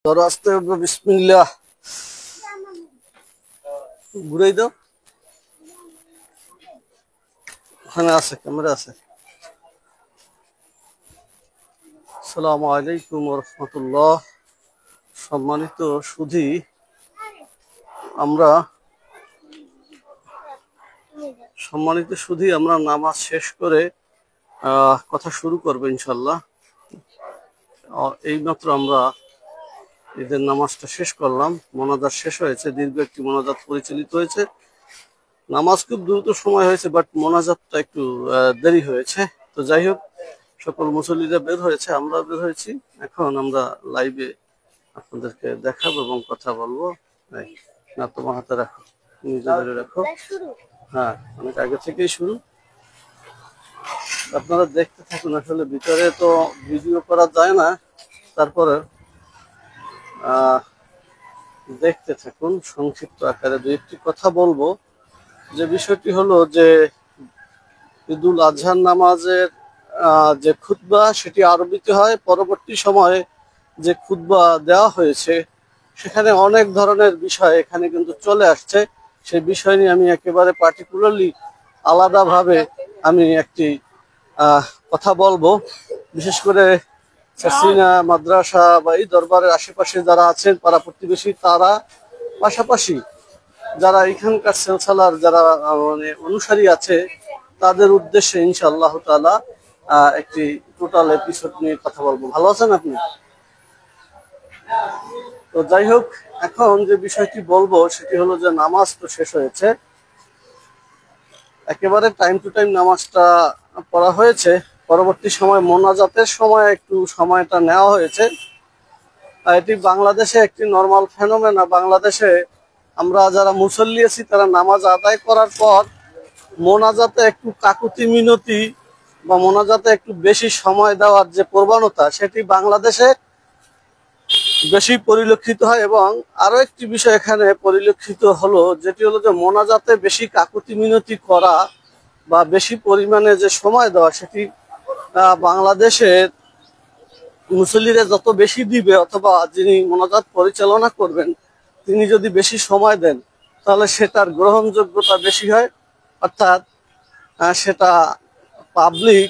ধরো আস্তে বিসমিল্লাহ ঘুরাই দাও। ওখানে আছে, ক্যামেরা আছে। আসসালামু আলাইকুম ওয়া রাহমাতুল্লাহ। সম্মানিত সুধী, আমরা নামাজ শেষ করে কথা শুরু করবো ইনশাল্লাহ। এইমাত্র আমরা ঈদের নামাজটা শেষ করলাম, মোনাজাত শেষ হয়েছে, দীর্ঘ একটি মোনাজাত পরিচালিত হয়েছে। নামাজ খুব দ্রুত সময় হয়েছে, বাট মোনাজাতটা একটু দেরি হয়েছে। তো যাই হোক, সকল মুসল্লিরা বের হয়েছে, আমরা বের হয়েছি। এখন আমরা লাইভে আপনাদেরকে দেখাবো এবং কথা বলবো। না, তোমার হাতে রাখো, নিজে ধরে রাখো। হ্যাঁ, অনেক আগে থেকেই শুরু, আপনারা দেখতে থাকুন। আসলে ভিতরে তো ভিডিও করা যায় না, তারপরে দেখতে থাকুন। সংক্ষিপ্ত আকারে দুই একটি কথা বলবো। যে বিষয়টি হলো যে ঈদুল আজহার নামাজের যে খুতবা সেটি আরবিতে হয়। পরবর্তী সময়ে যে খুতবা দেওয়া হয়েছে সেখানে অনেক ধরনের বিষয় এখানে কিন্তু চলে আসছে। সেই বিষয় নিয়ে আমি একেবারে পার্টিকুলারলি আলাদাভাবে আমি একটি কথা বলবো। বিশেষ করে সাসিনা মাদ্রাসা বা এই দরবারের আশেপাশে যারা আছেন, পাড়া প্রতিবেশী, তারা পাশাপাশি যারা এখানকার সিলসিলার যারা মানে অনুসারী আছে, তাদের উদ্দেশ্যে ইনশাআল্লাহ তাআলা একটি টোটাল এপিসোড নিয়ে কথা বলবো। ভালো আছেন আপনি? তো যাই হোক, এখন যে বিষয়টি বলবো সেটি হলো যে নামাজ তো শেষ হয়েছে, একেবারে টাইম টু টাইম নামাজটা পড়া হয়েছে। পরবর্তী সময় মোনাজাতের সময় একটু সময়টা নেওয়া হয়েছে। এটি বাংলাদেশে একটি নর্মাল ফেনোমেনা। বাংলাদেশে আমরা যারা মুসল্লি আছি তারা নামাজ আদায় করার পর মোনাজাতে একটু কাকুতি মিনতি বা মোনাজাতে একটু বেশি সময় দেওয়ার যে প্রবণতা, সেটি বাংলাদেশে বেশি পরিলক্ষিত হয়। এবং আরো একটি বিষয় এখানে পরিলক্ষিত হলো, যেটি হলো যে মোনাজাতে বেশি কাকুতি মিনতি করা বা বেশি পরিমাণে যে সময় দেওয়া, সেটি বাংলাদেশের মুসল্লিরা যত বেশি দিবে অথবা যিনি মোনাজাত পরিচালনা করবেন তিনি যদি বেশি সময় দেন, তাহলে সেটার গ্রহণযোগ্যতা বেশি হয়। অর্থাৎ সেটা পাবলিক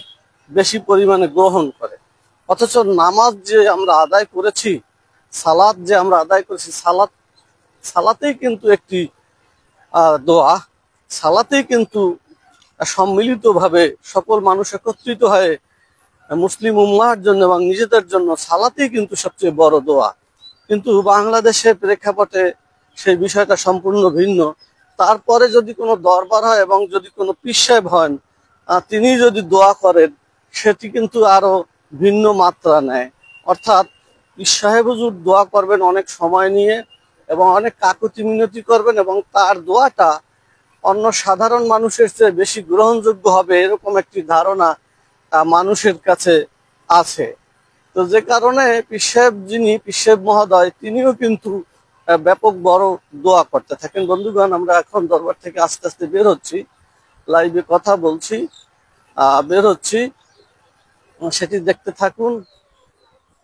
বেশি পরিমাণে গ্রহণ করে। অথচ নামাজ যে আমরা আদায় করেছি, সালাত যে আমরা আদায় করেছি, সালাতেই কিন্তু একটি দোয়া, সালাতেই কিন্তু সম্মিলিতভাবে সকল মানুষ একত্রিত হয়ে মুসলিম উম্মাহর জন্য এবং নিজেদের জন্য সালাতেই কিন্তু সবচেয়ে বড় দোয়া। কিন্তু বাংলাদেশের প্রেক্ষাপটে সেই বিষয়টা সম্পূর্ণ ভিন্ন। তারপরে যদি কোনো দরবার হয় এবং যদি কোনো পীর সাহেব হন, তিনি যদি দোয়া করেন, সেটি কিন্তু আরো ভিন্ন মাত্রা নেয়। অর্থাৎ পীর সাহেব হুজুর দোয়া করবেন অনেক সময় নিয়ে এবং অনেক কাকুতি মিনতি করবেন, এবং তার দোয়াটা অন্য সাধারণ মানুষের চেয়ে বেশি গ্রহণযোগ্য হবে, এরকম একটি ধারণা মানুষের কাছে আছে। তো যে কারণে পীর সাহেব মহোদয়, তিনিও কিন্তু ব্যাপক বড় দোয়া করতে থাকেন। বন্ধুগণ, আমরা এখন দরবার থেকে আস্তে আস্তে বের হচ্ছি, লাইভে কথা বলছি, বের হচ্ছি, সেটি দেখতে থাকুন।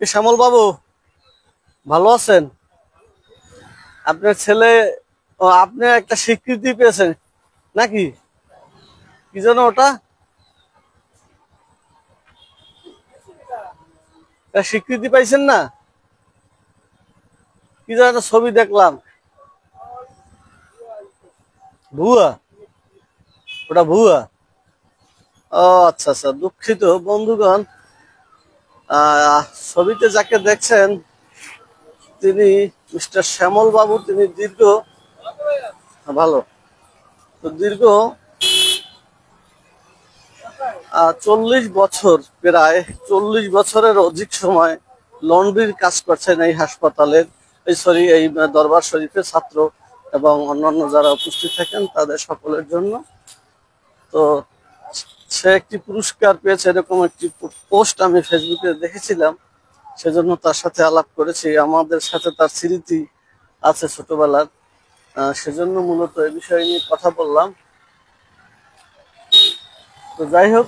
শ্যামল বাবু, ভালো আছেন? আপনার ছেলে, আপনি একটা স্বীকৃতি পেয়েছেন নাকি? কি যেন ওটা, স্বীকৃতি পাইছেন না? কি যেন একটা ছবি দেখলাম, ভুয়া? ওটা ভুয়া? ও আচ্ছা আচ্ছা, দুঃখিত বন্ধুগণ। ছবিতে যাকে দেখছেন তিনি মিস্টার শ্যামল বাবু। তিনি ভালো, তো দীর্ঘ 40 বছর, প্রায় 40 বছরের অধিক সময় লন্ড্রির কাজ করছেন এই হাসপাতালের, এই দরবার শরীফের ছাত্র এবং অন্যান্য যারা উপস্থিত থাকেন তাদের সকলের জন্য। তো সে একটি পুরস্কার পেয়েছে, এরকম একটি পোস্ট আমি ফেসবুকে দেখেছিলাম, সেজন্য তার সাথে আলাপ করেছি। আমাদের সাথে তার স্মৃতি আছে ছোটবেলার, সেজন্য মূলত এই বিষয় নিয়ে কথা বললাম। তো যাই হোক,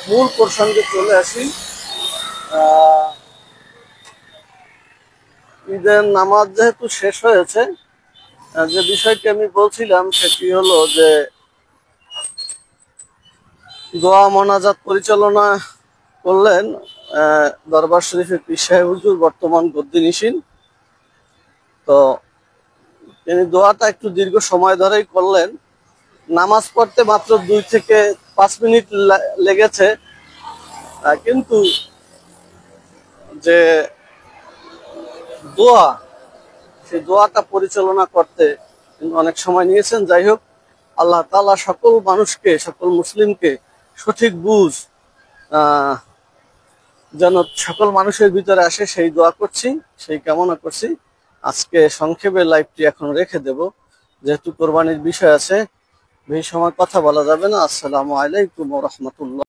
মূল প্রসঙ্গে চলে আসি। ঈদের নামাজ যেহেতু শেষ হয়েছে, যে বিষয়টি আমি বলছিলাম সেটি হলো যে দোয়া মোনাজাত পরিচালনা করলেন দরবার শরীফের পীর সাহেব হুজুর, বর্তমান গদ্দিনিসীন। তো তিনি দোয়াটা একটু দীর্ঘ সময় ধরেই করলেন। নামাজ পড়তে মাত্র 2 থেকে 5 মিনিট লেগেছে, কিন্তু যে দোয়া, সেই দোয়াটা পরিচালনা করতে অনেক সময় নিয়েছেন। যাই হোক, আল্লাহ তাআলা সকল মানুষকে, সকল মুসলিমকে সঠিক বুঝ যেন সকল মানুষের ভিতরে আসে, সেই দোয়া করছি, সেই কামনা করছি। আজকে সংক্ষেপে লাইভটি এখন রেখে দেব, যেহেতু কোরবানির বিষয় আছে, বেশি সময় কথা বলা যাবে না। আসসালামু আলাইকুম ওয়া রাহমাতুল্লাহ।